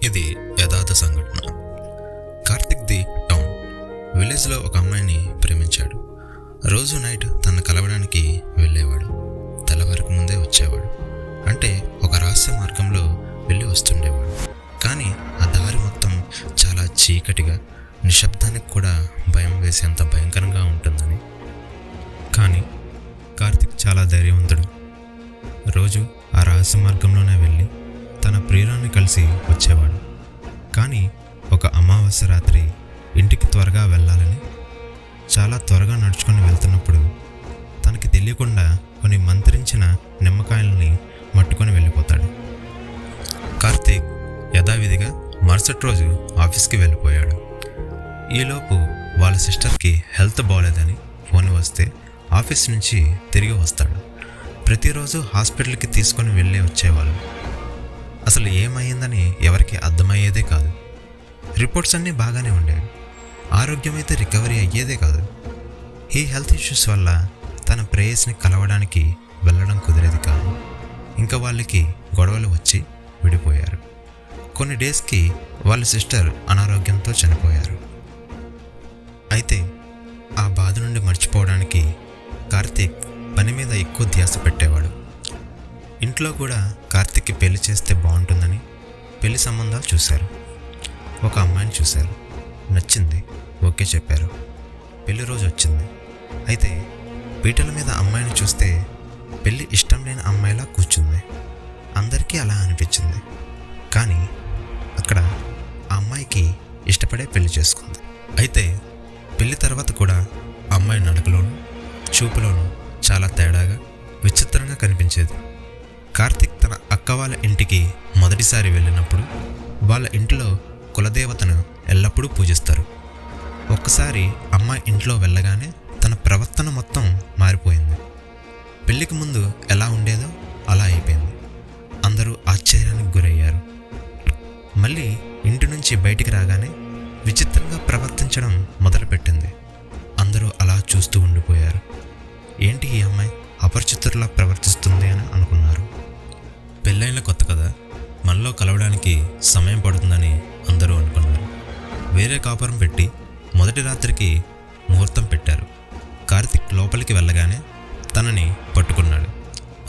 ఇది యథార్థ సంఘటన. కార్తిక్ ది టౌన్ విలేజ్లో ఒక అమ్మాయిని ప్రేమించాడు. రోజు నైట్ తనను కలవడానికి వెళ్ళేవాడు. తెల్లవారికి ముందే వచ్చేవాడు. అంటే ఒక రహస్య మార్గంలో వెళ్ళి వస్తుండేవాడు. కానీ ఆ దారి మొత్తం చాలా చీకటిగా, నిశ్శబ్దానికి కూడా భయం వేసేంత భయంకరంగా ఉంటుందని. కానీ కార్తిక్ చాలా ధైర్యవంతుడు. రోజు ఆ రహస్య మార్గంలోనే వెళ్ళి తన ప్రియురాన్ని కలిసి వచ్చేవాడు. కానీ ఒక అమావాస్య రాత్రి ఇంటికి త్వరగా వెళ్ళాలని చాలా త్వరగా నడుచుకొని వెళ్తున్నప్పుడు తనకి తెలియకుండా కొన్ని మంత్రించిన నిమ్మకాయలని మట్టుకొని వెళ్ళిపోతాడు. కార్తీక్ యథావిధిగా మరుసటి రోజు ఆఫీస్కి వెళ్ళిపోయాడు. ఈలోపు వాళ్ళ సిస్టర్కి హెల్త్ బాగోలేదని ఫోన్ వస్తే ఆఫీస్ నుంచి తిరిగి వస్తాడు. ప్రతిరోజు హాస్పిటల్కి తీసుకొని వెళ్ళి వచ్చేవాళ్ళు. అసలు ఏమైందని ఎవరికి అర్థమయ్యేదే కాదు. రిపోర్ట్స్ అన్నీ బాగానే ఉండేవి. ఆరోగ్యం అయితే రికవరీ అయ్యేదే కాదు. ఈ హెల్త్ ఇష్యూస్ వల్ల తన ప్రేయస్ని కలవడానికి వెళ్ళడం కుదిరేది కాదు. ఇంకా వాళ్ళకి గొడవలు వచ్చి విడిపోయారు. కొన్ని డేస్కి వాళ్ళ సిస్టర్ అనారోగ్యంతో చనిపోయారు. అయితే ఆ బాధ నుండి మర్చిపోవడానికి కార్తీక్ పని మీద ఎక్కువ ధ్యాస పెట్టేవాడు. ఇంట్లో కూడా కార్తిక్కి పెళ్లి చేస్తే బాగుంటుందని పెళ్లి సంబంధాలు చూశారు. ఒక అమ్మాయిని చూశారు, నచ్చింది, ఓకే చెప్పారు. పెళ్లి రోజు వచ్చింది. అయితే పీటల మీద అమ్మాయిని చూస్తే పెళ్లి ఇష్టం లేని అమ్మాయిలా కూర్చుంది. అందరికీ అలా అనిపించింది. కానీ అక్కడ ఆ అమ్మాయికి ఇష్టపడే పెళ్లి చేసుకుంది. అయితే పెళ్లి తర్వాత కూడా అమ్మాయి నడకలోను చూపులోను చాలా తేడాగా, విచిత్రంగా కనిపించేది. కార్తిక్ తన అక్క వాళ్ళ ఇంటికి మొదటిసారి వెళ్ళినప్పుడు వాళ్ళ ఇంట్లో కులదేవతను ఎల్లప్పుడూ పూజిస్తారు. ఒక్కసారి అమ్మాయి ఇంట్లో వెళ్ళగానే తన ప్రవర్తన మొత్తం మారిపోయింది. పెళ్లికి ముందు ఎలా ఉండేదో అలా అయిపోయింది. అందరూ ఆశ్చర్యానికి గురయ్యారు. మళ్ళీ ఇంటి నుంచి బయటికి రాగానే విచిత్రంగా ప్రవర్తించడం మొదలుపెట్టింది. అందరూ అలా చూస్తూ ఉండిపోయారు. ఏంటి ఈ అమ్మాయి అపరిచితుల్లా ప్రవర్తిస్తుంది అని అనుకున్నారు. పెళ్ళైన కొత్త కదా, మనలో కలవడానికి సమయం పడుతుందని అందరూ అనుకున్నారు. వేరే కాపురం పెట్టి మొదటి రాత్రికి ముహూర్తం పెట్టారు. కార్తిక్ లోపలికి వెళ్ళగానే తనని పట్టుకున్నాడు.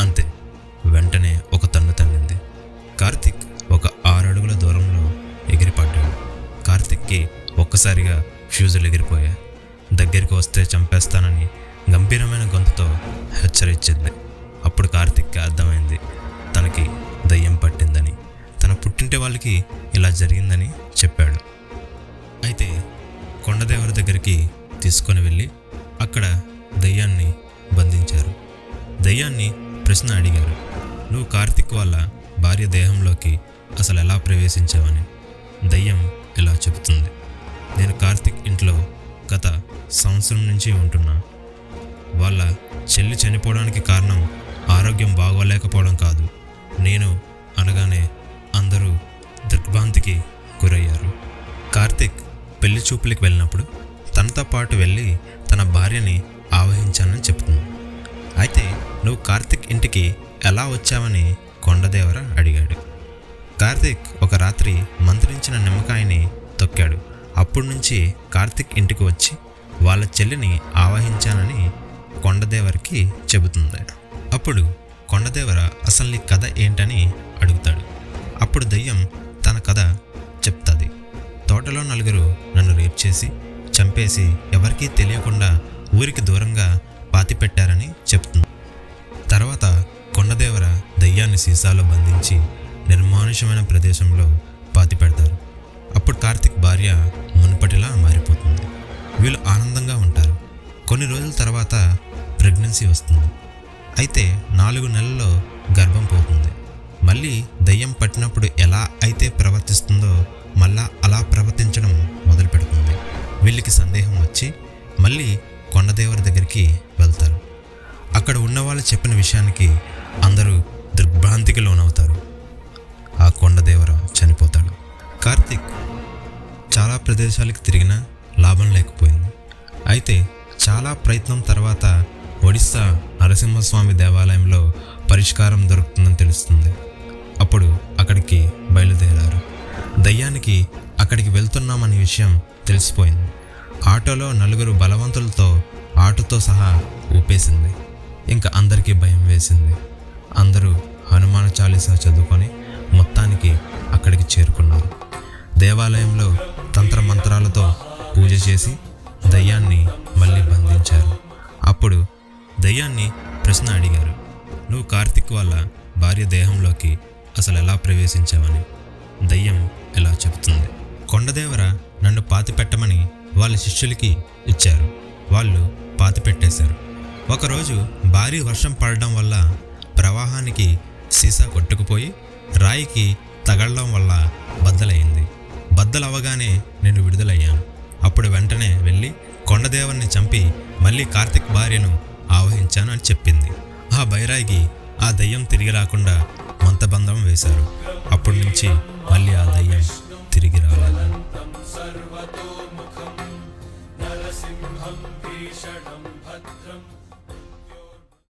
అంతే, వెంటనే ఒక తన్ను తన్నింది. కార్తిక్ ఒక 6 అడుగుల దూరంలో ఎగిరిపడ్డాడు. కార్తిక్కి ఒక్కసారిగా ఫ్యూజులు ఎగిరిపోయాయి. దగ్గరికి వస్తే చంపేస్తానని గంభీరమైన గొంతుతో హెచ్చరించింది. అప్పుడు కార్తిక్కి అర్థమైంది తనకి దయ్యం పట్టిందని. తన పుట్టింటి వాళ్ళకి ఇలా జరిగిందని చెప్పాడు. అయితే కొండదేవర దగ్గరికి తీసుకొని వెళ్ళి అక్కడ దయ్యాన్ని బంధించారు. దయ్యాన్ని ప్రశ్న అడిగారు, నువ్వు కార్తిక్ వాళ్ళ భార్య దేహంలోకి అసలు ఎలా ప్రవేశించావని. దయ్యం ఇలా చెబుతుంది, నేను కార్తిక్ ఇంట్లో గత సంవత్సరం నుంచి ఉంటున్నా. వాళ్ళ చెల్లి చనిపోవడానికి కారణం ఆరోగ్యం బాగోలేకపోవడం కాదు. నేను అనగానే అందరూ దిగ్భ్రాంతికి గురయ్యారు. కార్తిక్ పెళ్లి చూపులకు వెళ్ళినప్పుడు తనతో పాటు వెళ్ళి తన భార్యని ఆవహించానని చెప్తుంది. అయితే నువ్వు కార్తిక్ ఇంటికి ఎలా వచ్చావని కొండదేవర అడిగాడు. కార్తిక్ ఒక రాత్రి మంత్రించిన నిమ్మకాయని తొక్కాడు. అప్పటి నుంచి కార్తిక్ ఇంటికి వచ్చి వాళ్ళ చెల్లిని ఆవహించానని కొండదేవరికి చెబుతుంది. అప్పుడు కొండదేవర అసలు నీ కథ ఏంటని అడుగుతాడు. అప్పుడు దయ్యం తన కథ చెప్తుంది. తోటలో 4 నన్ను రేప్ చేసి చంపేసి ఎవరికీ తెలియకుండా ఊరికి దూరంగా పాతిపెట్టారని చెప్తుంది. తర్వాత కొండదేవర దయ్యాన్ని సీసాలో బంధించి నిర్మానుష్యమైన ప్రదేశంలో పాతిపెడతారు. అప్పుడు కార్తిక్ భార్య మునుపటిలా మారిపోతుంది. వీళ్ళు ఆనందంగా ఉంటారు. కొన్ని రోజుల తర్వాత ప్రెగ్నెన్సీ వస్తుంది. అయితే 4 నెలల్లో గర్భం పోతుంది. మళ్ళీ దయ్యం పట్టినప్పుడు ఎలా అయితే ప్రవర్తిస్తుందో మళ్ళా అలా ప్రవర్తించడం మొదలు పెడుతుంది. వీళ్ళకి సందేహం వచ్చి మళ్ళీ కొండదేవర దగ్గరికి వెళ్తారు. అక్కడ ఉన్నవాళ్ళు చెప్పిన విషయానికి అందరూ దిగ్భ్రాంతికి లోనవుతారు. ఆ కొండదేవర చనిపోతాడు. కార్తిక్ చాలా ప్రదేశాలకు తిరిగినా లాభం లేకపోయింది. అయితే చాలా ప్రయత్నం తర్వాత ఒడిస్సా నరసింహస్వామి దేవాలయంలో పరిష్కారం దొరుకుతుందని తెలుస్తుంది. అప్పుడు అక్కడికి బయలుదేరారు. దయ్యం దయ్యానికి అక్కడికి వెళ్తున్నామనే విషయం తెలిసిపోయింది. ఆటోలో నలుగురు బలవంతులతో ఆటోతో సహా ఊపేసింది. ఇంకా అందరికీ భయం వేసింది. అందరూ హనుమాన్ చాలీసా చదువుకొని మొత్తానికి అక్కడికి చేరుకున్నారు. దేవాలయంలో తంత్రమంత్రాలతో పూజ చేసి దయ్యాన్ని మళ్ళీ బంధించారు. అప్పుడు దయ్యాన్ని ప్రశ్న అడిగారు, నువ్వు కార్తిక్ వాళ్ళ భార్య దేహంలోకి అసలు ఎలా ప్రవేశించావని. దయ్యం ఎలా చెబుతుంది, కొండదేవర నన్ను పాతిపెట్టమని వాళ్ళ శిష్యులకి ఇచ్చారు. వాళ్ళు పాతిపెట్టేశారు. ఒకరోజు భారీ వర్షం పడడం వల్ల ప్రవాహానికి సీసా కొట్టుకుపోయి రాయికి తగలడం వల్ల బద్దలయ్యింది. బద్దలవగానే నేను విడుదలయ్యాను. అప్పుడు వెంటనే వెళ్ళి కొండదేవన్ని చంపి మళ్ళీ కార్తిక్ భార్యను ఆవహించాను అని చెప్పింది. ఆ బైరాయికి ఆ దయ్యం తిరిగి రాకుండా మంతబంధం వేశారు. అప్పటి నుంచి మళ్ళీ ఆ దయ్యం తిరిగి రాలేదు.